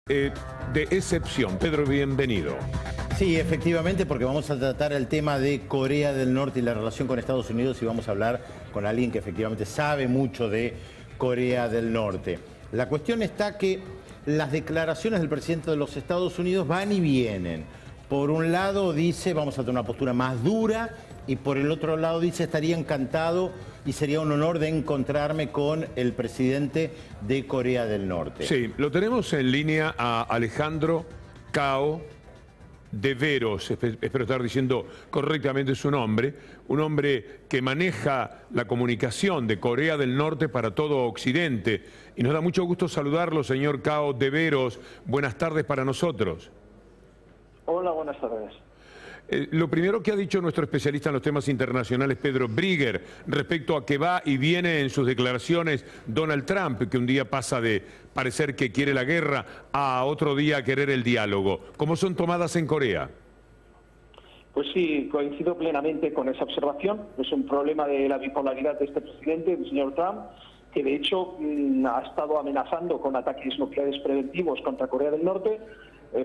De excepción. Pedro, bienvenido. Sí, efectivamente, porque vamos a tratar el tema de Corea del Norte y la relación con Estados Unidos y vamos a hablar con alguien que efectivamente sabe mucho de Corea del Norte. La cuestión está que las declaraciones del presidente de los Estados Unidos van y vienen. Por un lado dice, vamos a tener una postura más dura, y por el otro lado dice, estaría encantado y sería un honor de encontrarme con el presidente de Corea del Norte. Sí, lo tenemos en línea a Alejandro Cao Deveros, espero estar diciendo correctamente su nombre, un hombre que maneja la comunicación de Corea del Norte para todo Occidente. Y nos da mucho gusto saludarlo, señor Cao Deveros. Buenas tardes para nosotros. Hola, buenas tardes. Lo primero que ha dicho nuestro especialista en los temas internacionales, Pedro Brigger, respecto a que va y viene en sus declaraciones Donald Trump, que un día pasa de parecer que quiere la guerra a otro día querer el diálogo. ¿Cómo son tomadas en Corea? Pues sí, coincido plenamente con esa observación. Es un problema de la bipolaridad de este presidente, del señor Trump, que de hecho ha estado amenazando con ataques nucleares preventivos contra Corea del Norte.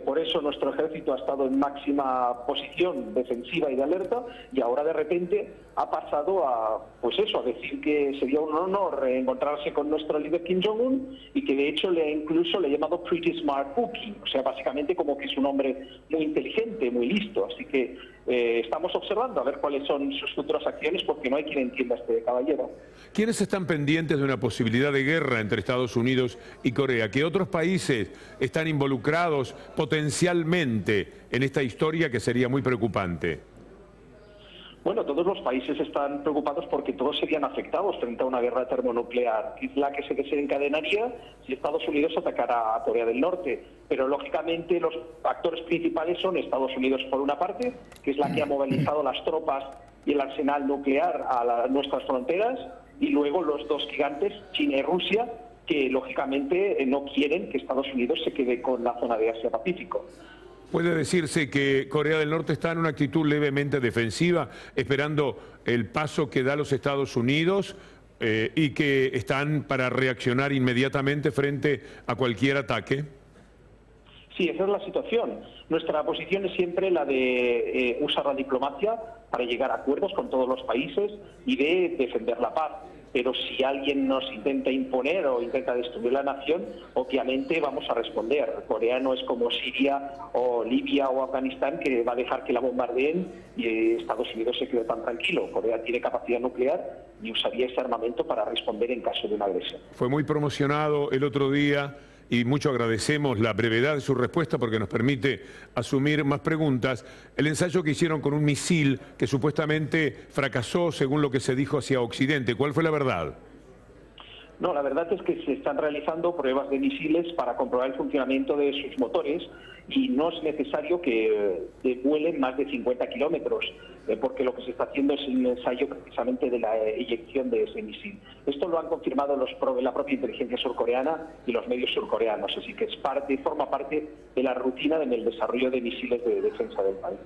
Por eso nuestro ejército ha estado en máxima posición defensiva y de alerta, y ahora de repente ha pasado a, pues eso, a decir que sería un honor encontrarse con nuestro líder Kim Jong-un, y que de hecho incluso le ha llamado Pretty Smart Cookie, o sea, básicamente como que es un hombre muy inteligente, muy listo. Así que estamos observando a ver cuáles son sus futuras acciones, porque no hay quien entienda a este caballero. ¿Quiénes están pendientes de una posibilidad de guerra entre Estados Unidos y Corea? ¿Qué otros países están involucrados potencialmente en esta historia que sería muy preocupante? Bueno, todos los países están preocupados porque todos serían afectados frente a una guerra termonuclear, que es la que se desencadenaría si Estados Unidos atacara a Corea del Norte. Pero lógicamente los actores principales son Estados Unidos por una parte, que es la que ha movilizado las tropas y el arsenal nuclear a nuestras fronteras, y luego los dos gigantes, China y Rusia, que lógicamente no quieren que Estados Unidos se quede con la zona de Asia-Pacífico. ¿Puede decirse que Corea del Norte está en una actitud levemente defensiva, esperando el paso que da los Estados Unidos y que están para reaccionar inmediatamente frente a cualquier ataque? Sí, esa es la situación. Nuestra posición es siempre la de usar la diplomacia para llegar a acuerdos con todos los países y de defender la paz. Pero si alguien nos intenta imponer o intenta destruir la nación, obviamente vamos a responder. Corea no es como Siria o Libia o Afganistán, que va a dejar que la bombardeen y Estados Unidos se quede tan tranquilo. Corea tiene capacidad nuclear y usaría ese armamento para responder en caso de una agresión. Fue muy promocionado el otro día y mucho agradecemos la brevedad de su respuesta porque nos permite asumir más preguntas. El ensayo que hicieron con un misil que supuestamente fracasó según lo que se dijo hacia Occidente, ¿cuál fue la verdad? No, la verdad es que se están realizando pruebas de misiles para comprobar el funcionamiento de sus motores, y no es necesario que vuelen más de 50 kilómetros, porque lo que se está haciendo es un ensayo precisamente de la eyección de ese misil. Esto lo han confirmado la propia inteligencia surcoreana y los medios surcoreanos, así que forma parte de la rutina en el desarrollo de misiles de defensa del país.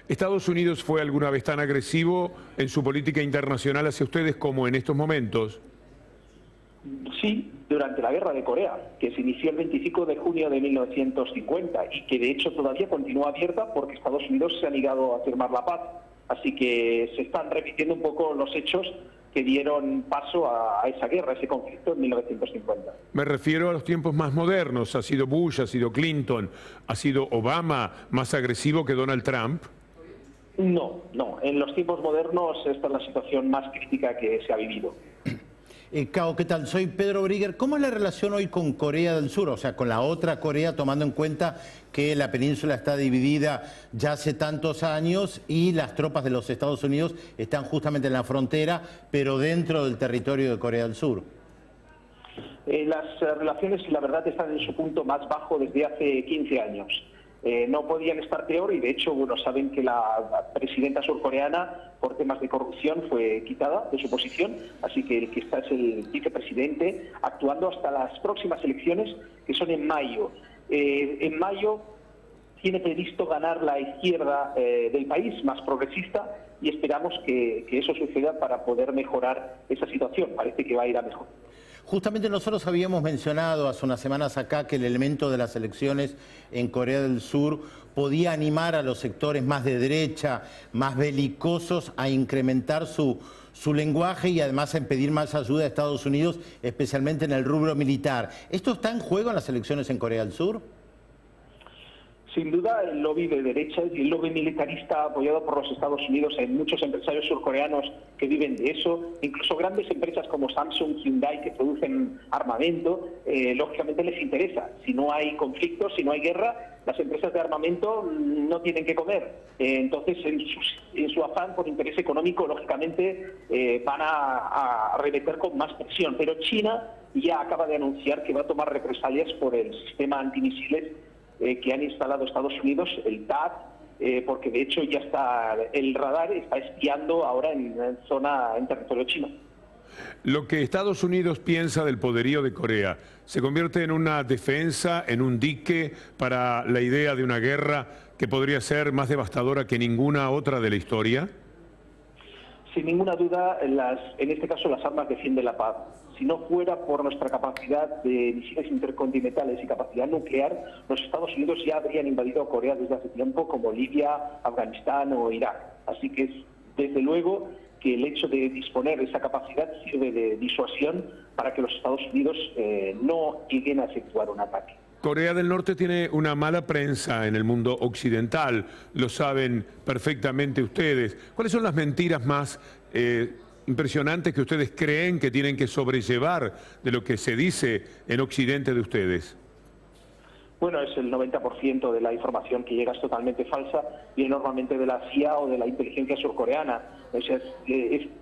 ¿Estados Unidos fue alguna vez tan agresivo en su política internacional hacia ustedes como en estos momentos? Sí, durante la guerra de Corea, que se inició el 25 de junio de 1950 y que de hecho todavía continúa abierta porque Estados Unidos se ha negado a firmar la paz. Así que se están repitiendo un poco los hechos que dieron paso a esa guerra, a ese conflicto en 1950. Me refiero a los tiempos más modernos. ¿Ha sido Bush, ha sido Clinton, ha sido Obama más agresivo que Donald Trump? No. En los tiempos modernos esta es la situación más crítica que se ha vivido. Cao, ¿qué tal? Soy Pedro Brigger. ¿Cómo es la relación hoy con Corea del Sur? O sea, con la otra Corea, tomando en cuenta que la península está dividida ya hace tantos años y las tropas de los Estados Unidos están justamente en la frontera, pero dentro del territorio de Corea del Sur. Las relaciones, la verdad, están en su punto más bajo desde hace 15 años. No podían estar peor, y de hecho, bueno, saben que la presidenta surcoreana por temas de corrupción fue quitada de su posición, así que el que está es el vicepresidente, actuando hasta las próximas elecciones, que son en mayo. En mayo tiene previsto ganar la izquierda del país, más progresista, y esperamos que eso suceda para poder mejorar esa situación. Parece que va a ir a mejor. Justamente nosotros habíamos mencionado hace unas semanas acá que el elemento de las elecciones en Corea del Sur podía animar a los sectores más de derecha, más belicosos, a incrementar su lenguaje y además en pedir más ayuda a Estados Unidos, especialmente en el rubro militar. ¿Esto está en juego en las elecciones en Corea del Sur? Sin duda, el lobby de derecha y el lobby militarista apoyado por los Estados Unidos, hay muchos empresarios surcoreanos que viven de eso, incluso grandes empresas como Samsung, Hyundai, que producen armamento, lógicamente les interesa. Si no hay conflictos, si no hay guerra, las empresas de armamento no tienen que comer. Entonces, en su afán por interés económico, lógicamente, van a arremeter con más presión. Pero China ya acaba de anunciar que va a tomar represalias por el sistema antimisiles que han instalado Estados Unidos, el THAAD, porque de hecho ya está, el radar está espiando ahora en territorio chino. Lo que Estados Unidos piensa del poderío de Corea, ¿se convierte en una defensa, en un dique para la idea de una guerra que podría ser más devastadora que ninguna otra de la historia? Sin ninguna duda, en este caso las armas defienden la paz. Si no fuera por nuestra capacidad de misiles intercontinentales y capacidad nuclear, los Estados Unidos ya habrían invadido Corea desde hace tiempo, como Libia, Afganistán o Irak. Así que, desde luego, que el hecho de disponer de esa capacidad sirve de disuasión para que los Estados Unidos no lleguen a efectuar un ataque. Corea del Norte tiene una mala prensa en el mundo occidental, lo saben perfectamente ustedes. ¿Cuáles son las mentiras más impresionantes que ustedes creen que tienen que sobrellevar de lo que se dice en Occidente de ustedes? Bueno, es el 90% de la información que llega es totalmente falsa, viene normalmente de la CIA o de la inteligencia surcoreana. O sea,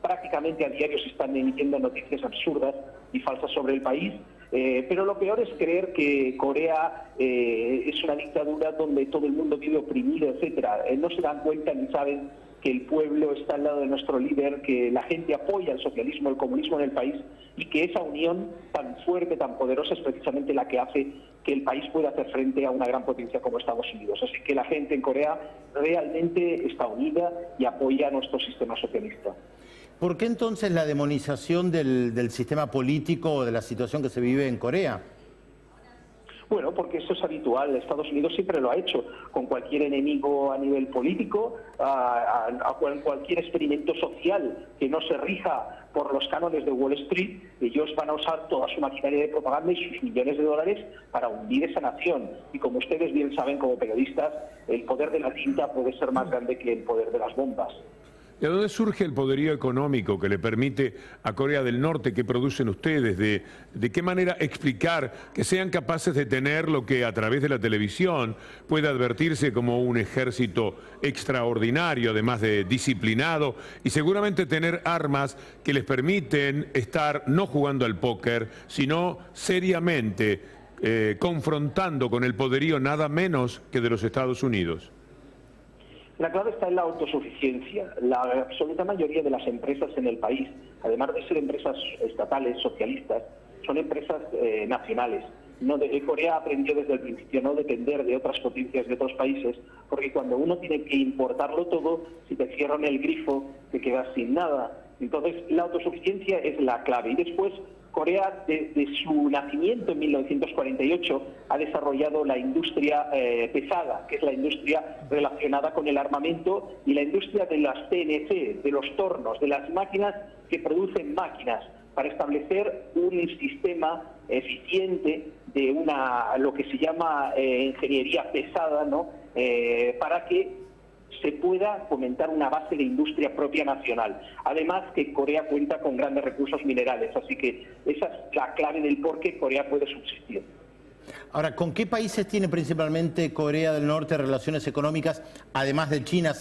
prácticamente a diario se están emitiendo noticias absurdas y falsas sobre el país. Pero lo peor es creer que Corea es una dictadura donde todo el mundo vive oprimido, etcétera. No se dan cuenta ni saben que el pueblo está al lado de nuestro líder, que la gente apoya el socialismo, el comunismo en el país y que esa unión tan fuerte, tan poderosa es precisamente la que hace que el país pueda hacer frente a una gran potencia como Estados Unidos. Así que la gente en Corea realmente está unida y apoya a nuestro sistema socialista. ¿Por qué entonces la demonización del sistema político o de la situación que se vive en Corea? Bueno, porque eso es habitual. Estados Unidos siempre lo ha hecho con cualquier enemigo a nivel político, cualquier experimento social que no se rija por los cánones de Wall Street. Ellos van a usar toda su maquinaria de propaganda y sus millones de dólares para hundir esa nación. Y como ustedes bien saben como periodistas, el poder de la tinta puede ser más grande que el poder de las bombas. ¿De dónde surge el poderío económico que le permite a Corea del Norte, que producen ustedes? ¿De qué manera explicar que sean capaces de tener lo que a través de la televisión puede advertirse como un ejército extraordinario, además de disciplinado, y seguramente tener armas que les permiten estar no jugando al póker, sino seriamente confrontando con el poderío nada menos que de los Estados Unidos? La clave está en la autosuficiencia. La absoluta mayoría de las empresas en el país, además de ser empresas estatales, socialistas, son empresas nacionales. Corea aprendió desde el principio a no depender de otras potencias, de otros países, porque cuando uno tiene que importarlo todo, si te cierran el grifo, te quedas sin nada. Entonces, la autosuficiencia es la clave. Y después, Corea, desde su nacimiento en 1948, ha desarrollado la industria pesada, que es la industria relacionada con el armamento, y la industria de las TNC, de los tornos, de las máquinas que producen máquinas, para establecer un sistema eficiente de lo que se llama ingeniería pesada, ¿no? Para que se pueda fomentar una base de industria propia nacional. Además que Corea cuenta con grandes recursos minerales, así que esa es la clave del por qué Corea puede subsistir. Ahora, ¿con qué países tiene principalmente Corea del Norte relaciones económicas? Además de China,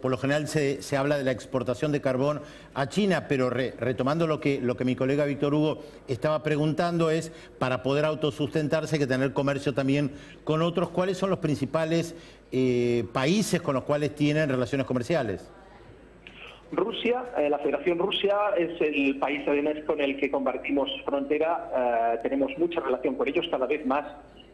por lo general se habla de la exportación de carbón a China, pero retomando lo que mi colega Víctor Hugo estaba preguntando es, para poder autosustentarse hay que tener comercio también con otros. ¿Cuáles son los principales países con los cuales tienen relaciones comerciales? Rusia, la Federación Rusia es el país además con el que compartimos frontera, tenemos mucha relación con ellos cada vez más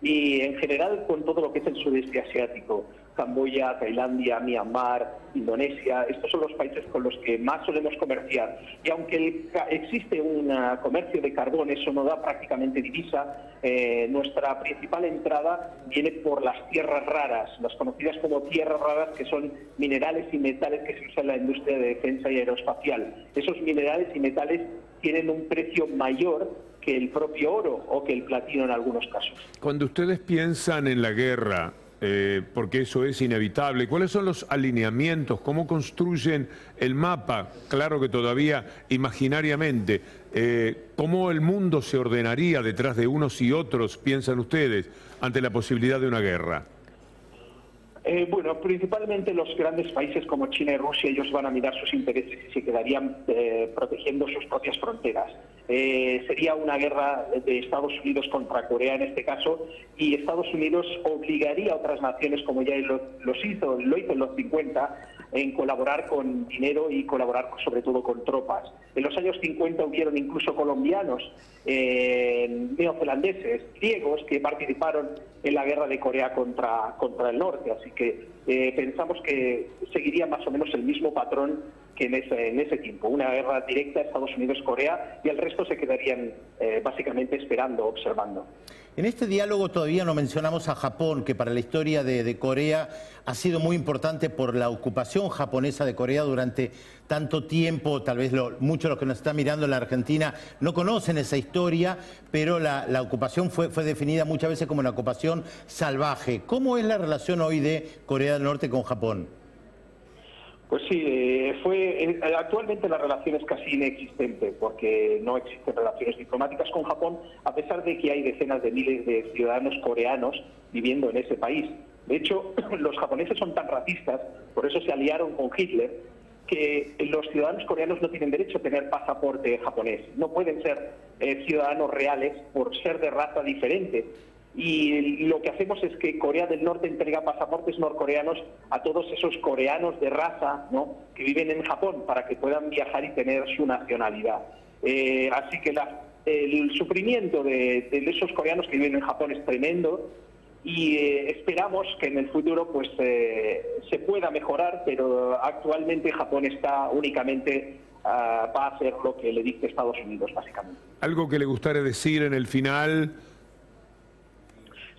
y en general con todo lo que es el sudeste asiático. Camboya, Tailandia, Myanmar, Indonesia. Estos son los países con los que más solemos comerciar. Y aunque existe un comercio de carbón, eso no da prácticamente divisa. Nuestra principal entrada viene por las tierras raras, las conocidas como tierras raras, que son minerales y metales que se usan en la industria de defensa y aeroespacial. Esos minerales y metales tienen un precio mayor que el propio oro o que el platino en algunos casos. Cuando ustedes piensan en la guerra, porque eso es inevitable, ¿cuáles son los alineamientos? ¿Cómo construyen el mapa? Claro que todavía imaginariamente. ¿Cómo el mundo se ordenaría detrás de unos y otros, piensan ustedes, ante la posibilidad de una guerra? Bueno, principalmente los grandes países como China y Rusia, ellos van a mirar sus intereses y se quedarían protegiendo sus propias fronteras. Sería una guerra de Estados Unidos contra Corea en este caso, y Estados Unidos obligaría a otras naciones, como ya lo hizo en los 50, en colaborar con dinero y colaborar sobre todo con tropas. En los años 50 hubieron incluso colombianos, neozelandeses, griegos que participaron en la guerra de Corea contra el norte, así que pensamos que seguiría más o menos el mismo patrón que en ese tiempo, una guerra directa Estados Unidos-Corea, y el resto se quedarían básicamente esperando, observando. En este diálogo todavía no mencionamos a Japón, que para la historia de Corea ha sido muy importante por la ocupación japonesa de Corea durante tanto tiempo. Tal vez muchos de los que nos están mirando en la Argentina no conocen esa historia, pero la ocupación fue definida muchas veces como una ocupación salvaje. ¿Cómo es la relación hoy de Corea del Norte con Japón? Pues sí, actualmente la relación es casi inexistente, porque no existen relaciones diplomáticas con Japón, a pesar de que hay decenas de miles de ciudadanos coreanos viviendo en ese país. De hecho, los japoneses son tan racistas, por eso se aliaron con Hitler, que los ciudadanos coreanos no tienen derecho a tener pasaporte japonés. No pueden ser ciudadanos reales por ser de raza diferente. Y lo que hacemos es que Corea del Norte entrega pasaportes norcoreanos a todos esos coreanos de raza, ¿no?, que viven en Japón, para que puedan viajar y tener su nacionalidad. Así que el sufrimiento de esos coreanos que viven en Japón es tremendo, y esperamos que en el futuro pues se pueda mejorar, pero actualmente Japón está únicamente va a hacer lo que le dicte Estados Unidos, básicamente. ¿Algo que le gustaría decir en el final?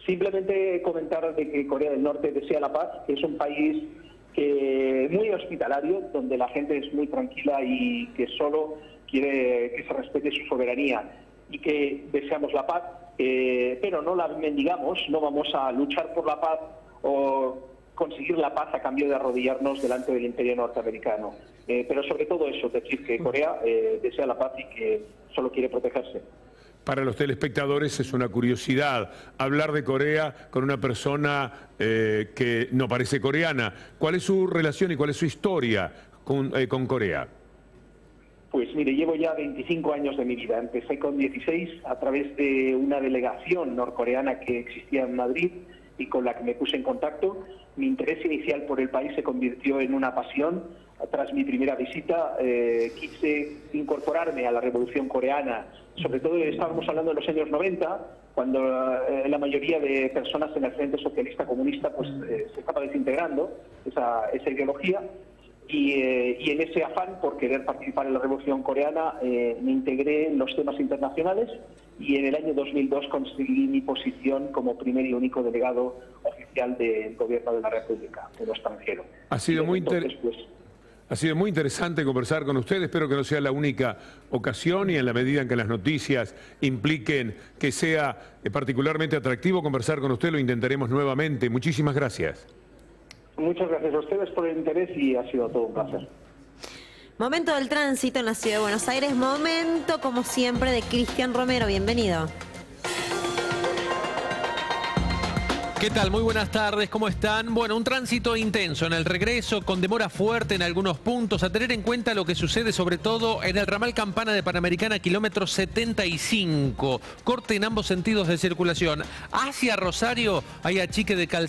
Simplemente comentar de que Corea del Norte desea la paz, que es un país muy hospitalario, donde la gente es muy tranquila y que solo quiere que se respete su soberanía, y que deseamos la paz, pero no la mendigamos, no vamos a luchar por la paz o conseguir la paz a cambio de arrodillarnos delante del imperio norteamericano. Pero sobre todo eso, decir que Corea desea la paz y que solo quiere protegerse. Para los telespectadores es una curiosidad hablar de Corea con una persona que no parece coreana. ¿Cuál es su relación y cuál es su historia con Corea? Pues mire, llevo ya 25 años de mi vida. Empecé con 16 a través de una delegación norcoreana que existía en Madrid y con la que me puse en contacto. Mi interés inicial por el país se convirtió en una pasión. Tras mi primera visita quise incorporarme a la Revolución Coreana. Sobre todo estábamos hablando de los años 90, cuando la mayoría de personas en el Frente Socialista Comunista pues se estaba desintegrando esa ideología, y en ese afán por querer participar en la Revolución Coreana me integré en los temas internacionales, y en el año 2002 conseguí mi posición como primer y único delegado oficial del Gobierno de la República en lo extranjero. Ha sido Ha sido muy interesante conversar con usted. Espero que no sea la única ocasión, y en la medida en que las noticias impliquen que sea particularmente atractivo conversar con usted, lo intentaremos nuevamente. Muchísimas gracias. Muchas gracias a ustedes por el interés y ha sido todo un placer. Momento del tránsito en la ciudad de Buenos Aires. Momento, como siempre, de Cristian Romero. Bienvenido. ¿Qué tal? Muy buenas tardes, ¿cómo están? Bueno, un tránsito intenso en el regreso, con demora fuerte en algunos puntos, a tener en cuenta lo que sucede sobre todo en el ramal Campana de Panamericana, kilómetro 75. Corte en ambos sentidos de circulación. Hacia Rosario hay achique de calzada.